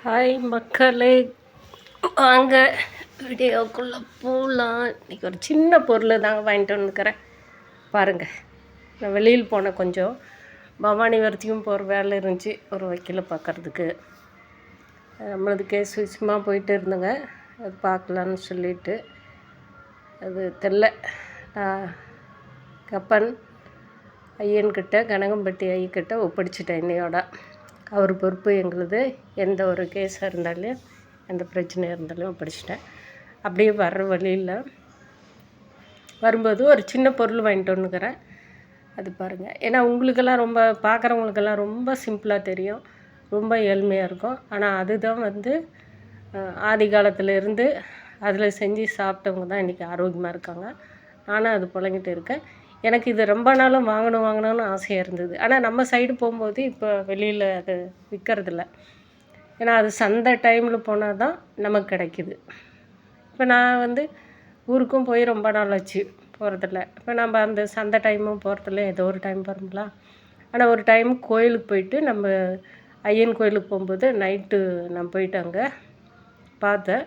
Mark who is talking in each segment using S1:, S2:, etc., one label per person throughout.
S1: Hi மக்களே, வாங்க வீடியோக்குள்ளே போகலாம். இன்றைக்கி ஒரு சின்ன பொருள் தாங்க வாங்கிட்டு வந்துக்கிறேன். பாருங்கள், நான் வெளியில் போனேன், கொஞ்சம் பவானி வரைக்கும் போகிற வேலை இருந்துச்சு, ஒரு வக்கீலை பார்க்குறதுக்கு. நம்மளது கேஸ் விஷயமாக போயிட்டு இருந்தேங்க. அது பார்க்கலான்னு சொல்லிட்டு அது தெரில. கப்பன் ஐயன்கிட்ட, கனகம்பட்டி ஐயக்கிட்ட ஒப்படைச்சிட்டேன் இன்னையோட. அவர் பொறுப்பு எங்களுது. எந்த ஒரு கேஸாக இருந்தாலும், எந்த பிரச்சனையாக இருந்தாலும் ஒப்படைச்சிட்டேன். அப்படியே வர்ற வழியில் வரும்போது ஒரு சின்ன பொருள் வாங்கிட்டு வந்துக்கிறேன். அது பாருங்கள். ஏன்னா உங்களுக்கெல்லாம் ரொம்ப பார்க்குறவங்களுக்கெல்லாம் ரொம்ப சிம்பிளாக தெரியும், ரொம்ப ஏழ்மையாக இருக்கும். ஆனால் அதுதான் ஆதி காலத்துலேருந்து அதில் செஞ்சு சாப்பிட்டவங்க தான் இன்றைக்கி ஆரோக்கியமாக இருக்காங்க. நானும் அது புழங்கிட்டு இருக்கேன். எனக்கு இது ரொம்ப நாளும் வாங்கணும்னு ஆசையாக இருந்தது. ஆனால் நம்ம சைடு போகும்போது இப்போ வெளியில் அது விற்கிறதில்ல. ஏன்னா அது சந்தை டைமில் போனால் தான் நமக்கு கிடைக்கிது. இப்போ நான் ஊருக்கும் போய் ரொம்ப நாள் ஆச்சு, போகிறதில்ல. இப்போ நம்ம அந்த சந்தை டைமும் போகிறதில்ல, ஏதோ ஒரு டைம் போகிறோம்ல. ஆனால் ஒரு டைம் கோயிலுக்கு போயிட்டு, நம்ம ஐயன் கோயிலுக்கு போகும்போது நைட்டு நான் போயிட்டு அங்கே பார்த்தேன்.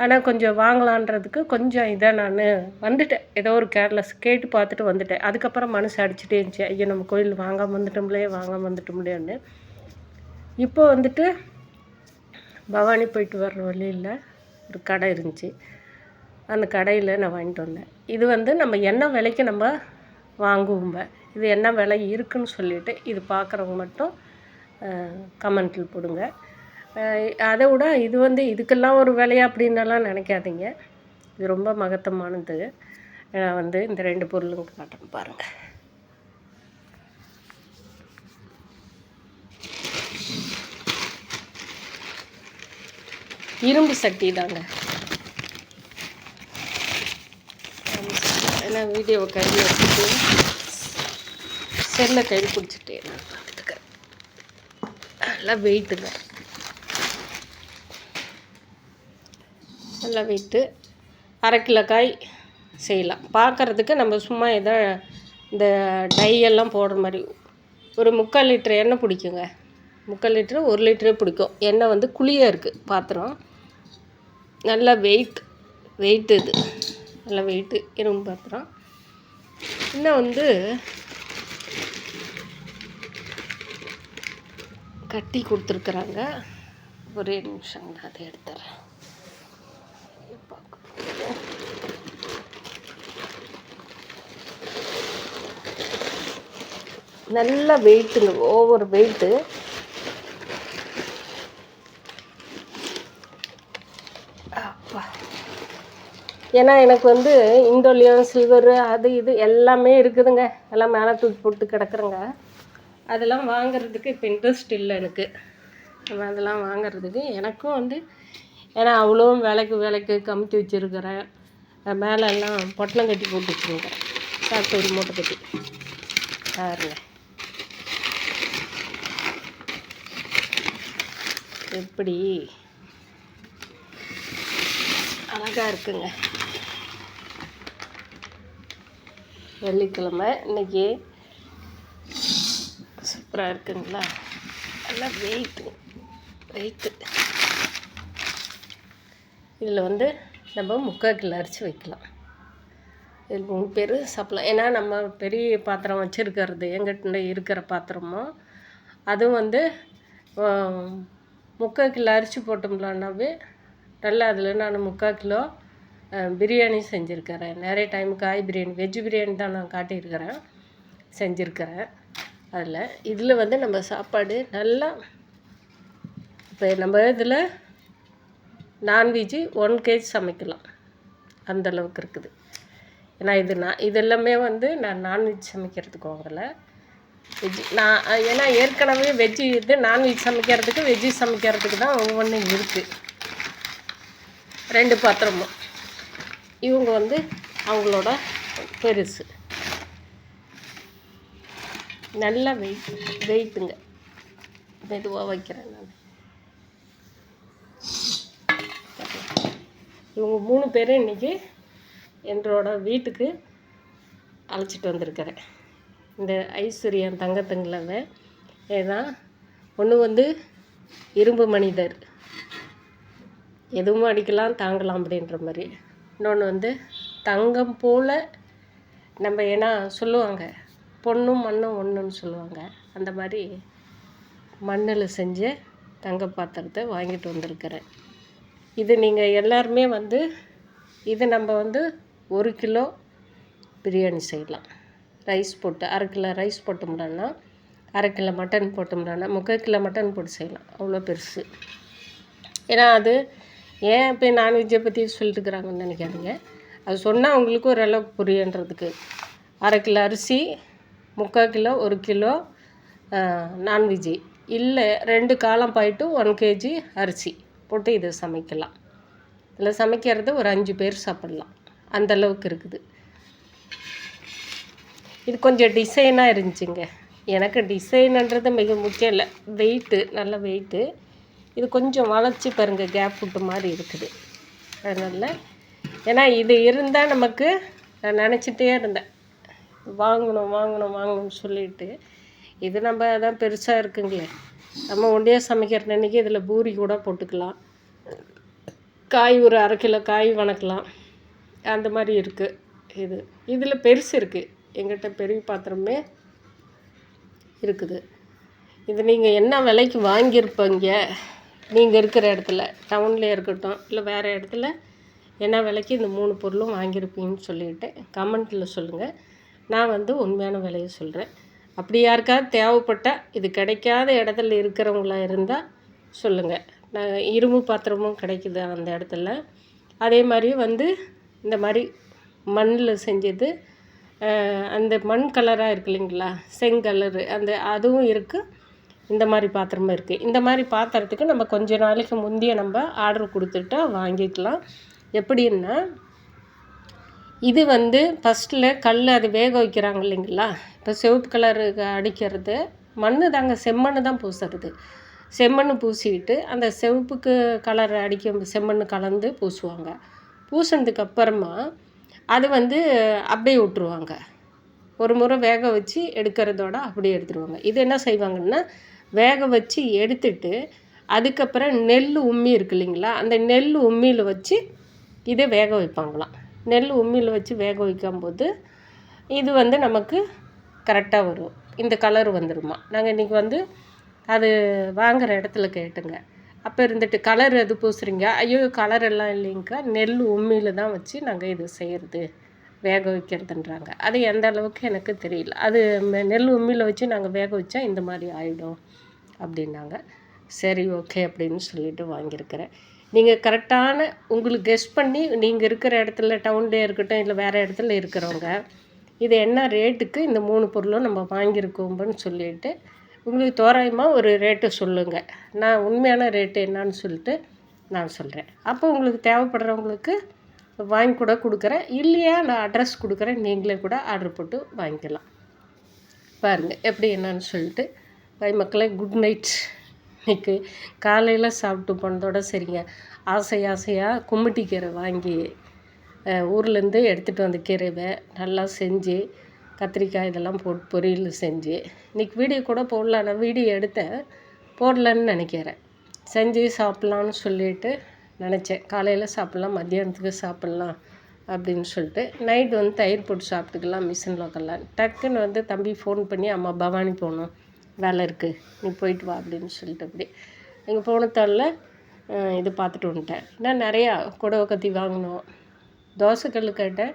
S1: ஆனால் கொஞ்சம் வாங்கலான்றதுக்கு கொஞ்சம் இதாக நான் வந்துட்டேன். ஏதோ ஒரு கேர்லெஸ் கேட்டு பார்த்துட்டு வந்துட்டேன். அதுக்கப்புறம் மனசு அடிச்சுட்டே இருந்துச்சு, ஐயோ நம்ம கோயில் வாங்காமல் வந்துட்டோம்லேன்னு. இப்போ பவானி போயிட்டு வர்ற வழியில் ஒரு கடை இருந்துச்சு. அந்த கடையில் நான் வாங்கிட்டு வந்தேன். இது நம்ம என்ன விலைக்கு நம்ம வாங்குவோம்ப, இது என்ன விலை இருக்குதுன்னு சொல்லிவிட்டு இது பார்க்குறவங்க மட்டும் கமெண்ட்டில் போடுங்க. அதை விட இது இதுக்கெல்லாம் ஒரு விலையா அப்படின்னலாம் நினைக்காதீங்க. இது ரொம்ப மகத்தமானது. நான் இந்த 2 பொருளும் காட்டுறேன் பாருங்கள். இரும்பு சட்டி தாங்க. ஏன்னா வீடியோவை கையில் வச்சுட்டு செல்லை கையில் பிடிச்சிட்டே நான் பார்த்துட்டுக்கிறேன். நல்லா வெயிட்டுங்க, நல்லா வெயிட்டு. 1/2 கிலோ காய் செய்யலாம். பார்க்குறதுக்கு நம்ம சும்மா ஏதோ இந்த டையெல்லாம் போடுற மாதிரி. ஒரு 3/4 லிட்டர் எண்ணெய் பிடிக்குங்க. 3/4 லிட்டரு 1 லிட்டரே பிடிக்கும். எண்ணெய் குழியாக இருக்குது பாத்திரம். நல்லா வெயிட்டு இது நல்லா வெயிட்டு இரும்பு பாத்திரம். இன்னும் கட்டி கொடுத்துருக்குறாங்க. ஒரே நிமிஷம் நான் அதை எடுத்துறேன். நல்ல வெயிட்டுங்க, ஓவர் வெயிட்டு. அப்பா, ஏன்னா எனக்கு இண்டோலியம் சில்வரு அது இது எல்லாமே இருக்குதுங்க. எல்லாம் மேலே தூக்கி போட்டு கிடக்குறேங்க. அதெல்லாம் வாங்கிறதுக்கு இப்போ இன்ட்ரெஸ்ட் இல்லை எனக்கு. நம்ம அதெல்லாம் வாங்கிறதுக்கு எனக்கும் ஏன்னா அவ்வளோவும் வேலைக்கு கமுத்தி வச்சுருக்கிறேன். மேலே எல்லாம் பொட்டலம் கட்டி போட்டு வச்சுருக்கிறேன். சாப்பிட்டு ஒரு மூட்டை கட்டி பாருங்க எப்படி அழகாக இருக்குங்க. வெள்ளிக்கிழமை இன்னைக்கு சூப்பராக இருக்குங்களா. நல்லா வெயிட்டு. இதில் நம்ம 3/4 கிலோ அரிசி வைக்கலாம். இதில் 3 பேர் சாப்பிடலாம். ஏன்னா நம்ம பெரிய பாத்திரம் வச்சுருக்கிறது, எங்கிட்ட இருக்கிற பாத்திரமும் அதுவும் 3/4 கிலோ அரிசி போட்டோம்லான்னாவே நல்லா. அதில் நான் 3/4 கிலோ பிரியாணி செஞ்சுருக்கிறேன். நிறைய டைம் காய் பிரியாணி, வெஜ் பிரியாணி தான் நான் காட்டியிருக்கிறேன், செஞ்சுருக்கிறேன். இதில் நம்ம சாப்பாடு நல்லா. இப்போ நம்ம இதில் நான்வெஜ்ஜு 1 kg சமைக்கலாம், அந்தளவுக்கு இருக்குது. ஏன்னா இதெல்லாமே நான் நான்வெஜ் சமைக்கிறதுக்கு வாங்கலை, வெஜ்ஜு. ஏன்னா ஏற்கனவே வெஜ்ஜு நான்வெஜ் சமைக்கிறதுக்கு வெஜ்ஜு சமைக்கிறதுக்கு தான் ஒவ்வொன்றும் இருக்குது. 2 பாத்திரமும். இவங்க அவங்களோட பெருசு. நல்லா வெயிட்டுங்க. மெதுவாக வைக்கிறேன் நான். இவங்க 3 பேரும் இன்றைக்கி என்னோட வீட்டுக்கு அழைச்சிட்டு வந்திருக்கிறேன். இந்த ஐஸ்வர்யா தங்கத்துங்களவன். ஏன்னா ஒன்று இரும்பு மனிதர், எதுவும் அடிக்கலாம் தாங்கலாம் அப்படின்ற மாதிரி. இன்னொன்று வந்து தங்கம் போல் நம்ம ஏன்னா சொல்லுவாங்க பொண்ணும் மண்ணும் ஒன்றுன்னு சொல்லுவாங்க. அந்த மாதிரி மண்ணில் செஞ்ச தங்க பாத்திரத்தை வாங்கிட்டு வந்திருக்கிறேன். இது நீங்கள் எல்லாருமே வந்து இது நம்ம வந்து 1 கிலோ பிரியாணி செய்யலாம். ரைஸ் போட்டு 1/2 கிலோ ரைஸ் போட்டோம்னா 1/2 கிலோ மட்டன் போட்டோம்னா 3/4 கிலோ மட்டன் போட்டு செய்யலாம். அவ்வளோ பெருசு. ஏன்னா அது ஏன் இப்போ நான்வெஜ்ஜை பற்றி சொல்லிட்டுருக்குறாங்கன்னு நினைக்காதீங்க. அது சொன்னால் உங்களுக்கு ஓரளவுக்கு புரியுன்றதுக்கு. 1/2 கிலோ அரிசி, 3/4 கிலோ 1 கிலோ நான்வெஜ்ஜி இல்லை 2 காலம் பாயிட்டு 1 கேஜி அரிசி போட்டு இதை சமைக்கலாம். இதில் சமைக்கிறது ஒரு 5 பேர் சாப்பிட்லாம். அந்தளவுக்கு இருக்குது. இது கொஞ்சம் டிசைனாக இருந்துச்சுங்க. எனக்கு டிசைனுன்றது மிக முக்கியம் இல்லை, வெயிட்டு நல்ல வெயிட்டு. இது கொஞ்சம் வளைச்சி பாருங்கள், கேப் விட்டு மாதிரி இருக்குது. அதனால் ஏன்னா இது இருந்தால் நமக்கு நான் நினச்சிட்டே இருந்தேன் வாங்கணும்னு சொல்லிட்டு. இது நம்ம அதான் பெருசாக இருக்குங்களே, நம்ம ஒண்டியே சமைக்கிற அன்றைக்கி இதில் பூரி கூட போட்டுக்கலாம். காய் ஒரு 1/2 கிலோ காய் வணக்கலாம். அந்த மாதிரி இருக்குது. இதில் பெருசு இருக்குது. எங்கிட்ட பெரிய பாத்திரமே இருக்குது. இது நீங்கள் என்ன விலைக்கு வாங்கியிருப்பீங்க, நீங்கள் இருக்கிற இடத்துல டவுன்லேயே இருக்கட்டும் இல்லை வேறு இடத்துல என்ன விலைக்கு இந்த 3 பொருளும் வாங்கியிருப்பீங்கன்னு சொல்லிவிட்டு கமெண்ட்டில் சொல்லுங்கள். நான் வந்து உண்மையான விலையை சொல்கிறேன். அப்படி யாருக்காவது தேவைப்பட்டால், இது கிடைக்காத இடத்துல இருக்கிறவங்களா இருந்தால் சொல்லுங்கள். நான் இரும்பு பாத்திரமும் கிடைக்குது அந்த இடத்துல. அதே மாதிரி வந்து இந்த மாதிரி மண்ணில் செஞ்சது, அந்த மண் கலராக இருக்குது இல்லைங்களா, செங்கலரு அதுவும் இருக்குது. இந்த மாதிரி பாத்திரமும் இருக்குது. இந்த மாதிரி பாத்திரத்துக்கு நம்ம கொஞ்ச நாளைக்கு முந்தைய நம்ம ஆர்டர் கொடுத்துட்டா வாங்கிக்கலாம். எப்படின்னா, இது வந்து ஃபஸ்ட்டில் அது வேக வைக்கிறாங்க இல்லைங்களா. இப்போ சிவப்பு கலருக்கு அடிக்கிறது மண் தாங்க, செம்மண் தான் பூசுறது. செம்மண் பூசிக்கிட்டு அந்த சிவப்புக்கு கலர் அடிக்க செம்மண் கலந்து பூசுவாங்க. பூசினதுக்கு அப்புறமா அது வந்து அப்படியே விட்டுருவாங்க. ஒரு முறை வேக வச்சு எடுக்கிறதோட அப்படியே எடுத்துருவாங்க. இது என்ன செய்வாங்கன்னா, வேக வச்சு எடுத்துட்டு அதுக்கப்புறம் நெல் உம்மி இருக்குது இல்லைங்களா, அந்த நெல் உம்மியில் வச்சு இதை வேக வைப்பாங்களாம். நெல் உம்மியில் வச்சு வேக வைக்கும்போது இது வந்து நமக்கு கரெக்டாக வரும். இந்த கலர் வந்துடுமா. நாங்கள் இன்றைக்கி வந்து அது வாங்குகிற இடத்துல கேட்டுங்க. அப்போ இருந்துட்டு கலர் எது பூசுகிறீங்க? ஐயோ கலர் எல்லாம் இல்லைங்கக்கா, நெல் உம்மியில் தான் வச்சு நாங்கள் இது செய்கிறது, வேக வைக்கிறதுன்றாங்க. அது எந்த அளவுக்கு எனக்கு தெரியல. அது நெல் உம்மியில் வச்சு நாங்கள் வேக வச்சா இந்த மாதிரி ஆகிடும் அப்படின்னாங்க. சரி ஓகே அப்படின்னு சொல்லிட்டு வாங்கியிருக்கிறேன். நீங்கள் கரெக்டான உங்களுக்கு கெஸ் பண்ணி நீங்கள் இருக்கிற இடத்துல டவுன்லேயே இருக்கட்டும் இல்லை வேறு இடத்துல இருக்கிறவங்க இது என்ன ரேட்டுக்கு இந்த 3 பொருளும் நம்ம வாங்கியிருக்கோம்னு சொல்லிட்டு உங்களுக்கு தோராயமாக ஒரு ரேட்டு சொல்லுங்கள். நான் உண்மையான ரேட்டு என்னான்னு சொல்லிட்டு நான் சொல்கிறேன். அப்போ உங்களுக்கு தேவைப்படுறவங்களுக்கு வாங்கி கூட கொடுக்குறேன். இல்லையா நான் அட்ரஸ் கொடுக்குறேன், நீங்களே கூட ஆர்டர் போட்டு வாங்கிக்கலாம். பாருங்கள் எப்படி என்னன்னு சொல்லிட்டு. பை மக்களே, குட் நைட். இன்றைக்கி காலையில் சாப்பிட்டு போனதோட சரிங்க. ஆசையாக கும்மிட்டி கீரை வாங்கி ஊர்லேருந்து எடுத்துகிட்டு வந்த கீரைவை நல்லா செஞ்சு கத்திரிக்காய் இதெல்லாம் போட்டு பொரியல் செஞ்சு இன்றைக்கி வீடியோ கூட போடலாம். நான் வீடியோ எடுத்தேன், போடலன்னு நினைக்கிறேன். செஞ்சு சாப்பிட்லான்னு சொல்லிட்டு நினச்சேன். காலையில் சாப்பிட்லாம், மத்தியானத்துக்கு சாப்பிட்லாம் அப்படின்னு சொல்லிட்டு. நைட்டு வந்து தயிர் போட்டு சாப்பிட்டுக்கலாம் மிஷின் லோக்கல்லாம். டக்குன்னு வந்து தம்பி ஃபோன் பண்ணி, அம்மா பவானி போகணும், வேலை இருக்குது, நீ போயிட்டு வா அப்படின்னு சொல்லிட்டு அப்படி எங்கள் போனத்தாளில் இது பார்த்துட்டு வந்துட்டேன். நான் நிறையா குடவை கத்தி வாங்கினோம். தோசைக்கல் கேட்டேன்,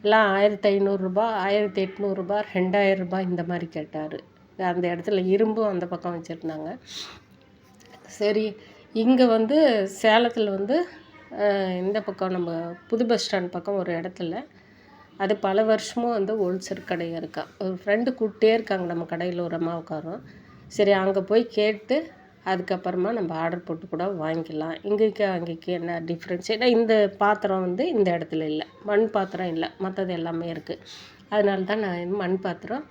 S1: எல்லாம் 1500 ரூபா, 1800 ரூபா, 2000 ரூபா இந்த மாதிரி கேட்டார். அந்த இடத்துல இரும்பும் அந்த பக்கம் வச்சுருந்தாங்க. சரி, இங்கே வந்து சேலத்தில் வந்து இந்த பக்கம் நம்ம புது பஸ் ஸ்டாண்ட் பக்கம் ஒரு இடத்துல அது பல வருஷமும் வந்து ஹோல்சேல் கடையாக இருக்கா. ஒரு ஃப்ரெண்டு கூப்பிட்டே இருக்காங்க, நம்ம கடையில் ஒரு அம்மா உட்காரோம். சரி அங்கே போய் கேட்டு அதுக்கப்புறமா நம்ம ஆர்டர் போட்டு கூட வாங்கிக்கலாம். இங்கேக்கு அங்கேக்கு என்ன டிஃப்ரென்ஸ்? ஏன்னா இந்த பாத்திரம் வந்து இந்த இடத்துல இல்லை, மண் பாத்திரம் இல்லை, மற்றது எல்லாமே இருக்குது. அதனால தான் நான் மண் பாத்திரம்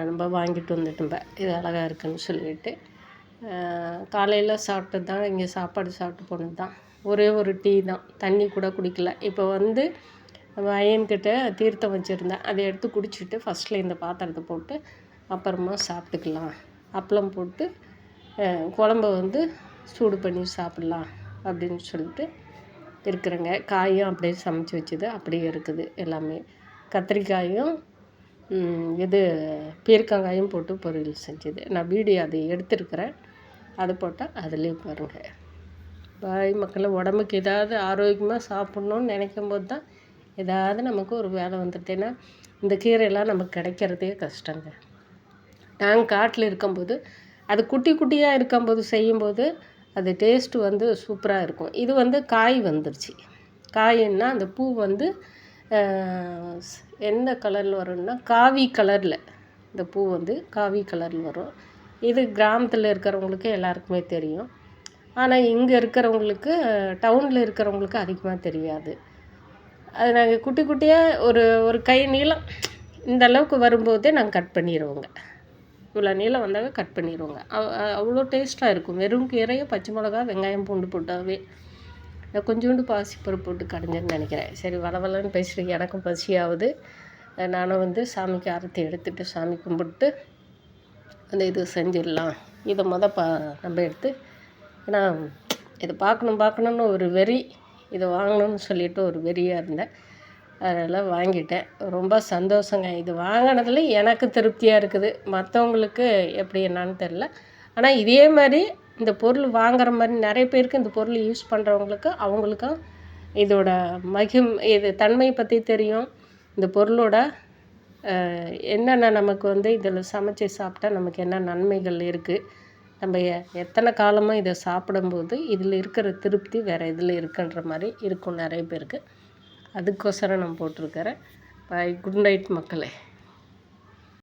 S1: நம்ம வாங்கிட்டு வந்துட்டோம்ப. இது அழகாக இருக்குதுன்னு சொல்லிட்டு காலையில் சாப்பிட்டது தான். இங்கே சாப்பாடு சாப்பிட்டு போனது தான். ஒரே ஒரு டீ தான், தண்ணி கூட குடிக்கல. இப்போ வந்து அயன்கிட்ட தீர்த்தம் வச்சுருந்தேன், அதை எடுத்து குடிச்சிட்டு ஃபஸ்ட்டில் இந்த பாத்திரத்தை போட்டு அப்புறமா சாப்பிட்டுக்கலாம். அப்பளம் போட்டு குழம்ப வந்து சூடு பண்ணி சாப்பிட்லாம் அப்படின்னு சொல்லிட்டு இருக்கிறேங்க. காயும் அப்படியே சமைச்சி வச்சது அப்படியே இருக்குது எல்லாமே. கத்திரிக்காயும் இது பீர்க்கங்காயும் போட்டு பொரியல் செஞ்சது. நான் வீடியோ அதை எடுத்துருக்கிறேன். அது போட்டால் அதுலேயும் பாருங்கள். பாய் மக்களை, உடம்புக்கு ஏதாவது ஆரோக்கியமாக சாப்பிட்ணுன்னு நினைக்கும் போது தான் ஏதாவது நமக்கு ஒரு வேலை வந்துடுது. ஏன்னா இந்த கீரையெல்லாம் நமக்கு கிடைக்கிறதே கஷ்டங்க. நாங்கள் காட்டில் இருக்கும்போது அது குட்டி குட்டியாக இருக்கும்போது செய்யும்போது அது டேஸ்ட்டு வந்து சூப்பராக இருக்கும். இது வந்து காய் வந்துருச்சு. காயின்னா அந்த பூ வந்து எந்த கலரில் வரும்னா காவி கலரில், இந்த பூ வந்து காவி கலரில் வரும். இது கிராமத்தில் இருக்கிறவங்களுக்கு எல்லாருக்குமே தெரியும். ஆனால் இங்கே இருக்கிறவங்களுக்கு, டவுனில் இருக்கிறவங்களுக்கு அதிகமாக தெரியாது. அது நாங்கள் குட்டி குட்டியாக ஒரு கை நீளம் இந்த அளவுக்கு வரும்போதே நாங்கள் கட் பண்ணிடுவோங்க. இவ்வளோ நீளம் வந்தாவே கட் பண்ணிடுவோங்க. அவ்வளோ டேஸ்ட்டாக இருக்கும். வெறும் கீரையை பச்சை மிளகா வெங்காயம் பூண்டு போட்டாவே. கொஞ்சோண்டு பாசிப்பருப்பு போட்டு கடைஞ்சேன்னு நினைக்கிறேன். சரி, வளவலன்னு பேசுகிறேன், எனக்கும் பசியாகுது. நானும் வந்து சாமிக்கு ஆரத்தி எடுத்துகிட்டு சாமி கும்பிட்டு அந்த இது செஞ்சிடலாம். இதை நம்ம எடுத்து, ஏன்னா இதை பார்க்கணுன்னு ஒரு வெறி, இதை வாங்கணும்னு சொல்லிட்டு ஒரு வெறியாக இருந்தேன். அதனால் வாங்கிட்டேன். ரொம்ப சந்தோஷங்க. இது வாங்கினதுல எனக்கு திருப்தியாக இருக்குது. மற்றவங்களுக்கு எப்படி என்னான்னு தெரில. ஆனால் இதே மாதிரி இந்த பொருள் வாங்குற மாதிரி நிறைய பேருக்கு இந்த பொருள் யூஸ் பண்ணுறவங்களுக்கு அவங்களுக்கும் இதோட இது தன்மை பற்றி தெரியும். இந்த பொருளோட என்னென்ன நமக்கு வந்து இதில் சமைச்சி சாப்பிட்டா நமக்கு என்ன நன்மைகள் இருக்குது, நம்ம எத்தனை காலமாக இதை சாப்பிடும்போது இதில் இருக்கிற திருப்தி வேறு இதில் இருக்குன்ற மாதிரி இருக்கும் நிறைய பேருக்கு. அதுக்கோசரம் நான் போட்டிருக்கிறேன். பாய், குட் நைட் மக்களே.